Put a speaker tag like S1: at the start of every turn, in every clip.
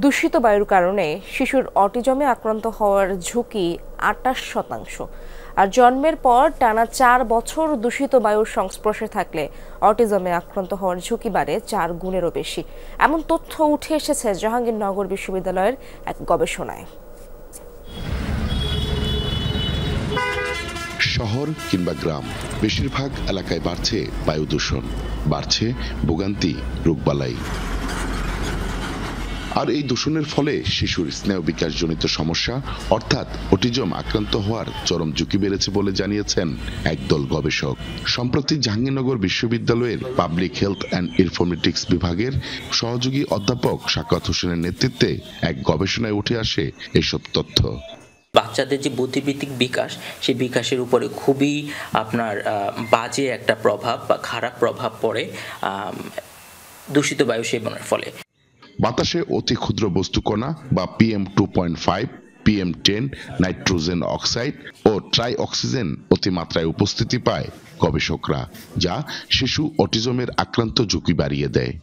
S1: দূষিত বায়ুর কারণে শিশুর অটিজমে আক্রান্ত হওয়ার ঝুঁকি ২৮%। আর জন্মের পর টানা ৪ বছর দূষিত বায়ুর সংস্পর্শে থাকলে অটিজমে আক্রান্ত হওয়ার ঝুঁকি বাড়ে ৪ গুণেরও বেশি। এমন তথ্য উঠে এসেছে জাহাঙ্গীরনগর বিশ্ববিদ্যালয়ের এক গবেষণায়।
S2: শহর কিংবা গ্রাম, বেশিরভাগ এলাকায় বাড়ছে বায়ু দূষণ, বাড়ছে ভোগান্তি, রোগবালাই। আর এই দূষণের ফলে শিশুর স্নায়ু বিকাশজনিত সমস্যা অর্থাৎ অটিজম আক্রান্ত হওয়ার চরম ঝুঁকি বেড়েছে বলে জানিয়েছেন একদল গবেষক। সম্প্রতি জাহাঙ্গীরনগর বিশ্ববিদ্যালয়ের পাবলিক হেলথ অ্যান্ড ইনফরমেটিক্স বিভাগের সহযোগী অধ্যাপক সাকাত হোসেনের নেতৃত্বে এক গবেষণায় উঠে আসে এসব তথ্য।
S3: বাচ্চাদের যে বুদ্ধিবৃত্তিক বিকাশ, সেই বিকাশের উপরে খুবই বাজে একটা প্রভাব বা খারাপ প্রভাব পড়ে দূষিত বায়ু সেবনের ফলে।
S2: বাতাসে অতি ক্ষুদ্র বস্তুকণা বা PM2.5, PM10, নাইট্রোজেন অক্সাইড ও ট্রাই অক্সিজেন অতিমাত্রায় উপস্থিতি পায় গবেষকরা, যা শিশু অটিজমের আক্রান্ত ঝুঁকি বাড়িয়ে দেয়।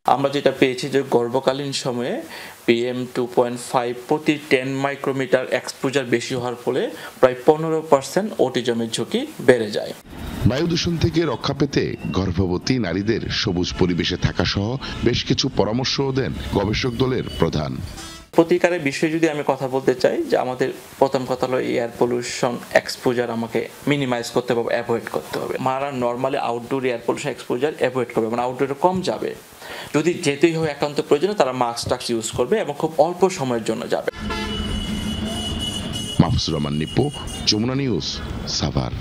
S4: আমরা যেটা পেয়েছি যে গর্ভকালীন সময়ে PM2.5 প্রতি 10 মাইক্রোমিটার এক্সপোজার বেশি হওয়ার ফলে প্রায় 15% অটিজমের ঝুঁকি বেড়ে যায়।
S2: বায়ু দূষণ থেকে রক্ষা পেতে গর্ভবতী নারীদের সবুজ পরিবেশে থাকা সহ বেশ কিছু পরামর্শও দেন গবেষক দলের প্রধান।
S4: প্রতিকারের বিষয়ে যদি আমি কথা বলতে চাই, যে আমাদের প্রথম কথা হলো এয়ার পলিউশন এক্সপোজার আমাকে মিনিমাইজ করতে হবে, অ্যাভয়েড করতে হবে। মারা normally outdoor air pollution exposure avoid করবে, মানে আউটডোরে কম যাবে। যদি যেতেই হয় একান্ত প্রয়োজনে তারা মাস্ক টাস্ক ইউজ করবে এবং খুব অল্প সময়ের জন্য যাবে।
S2: মাহফুজুর রহমান নিপু, যমুনা নিউজ, সাভার।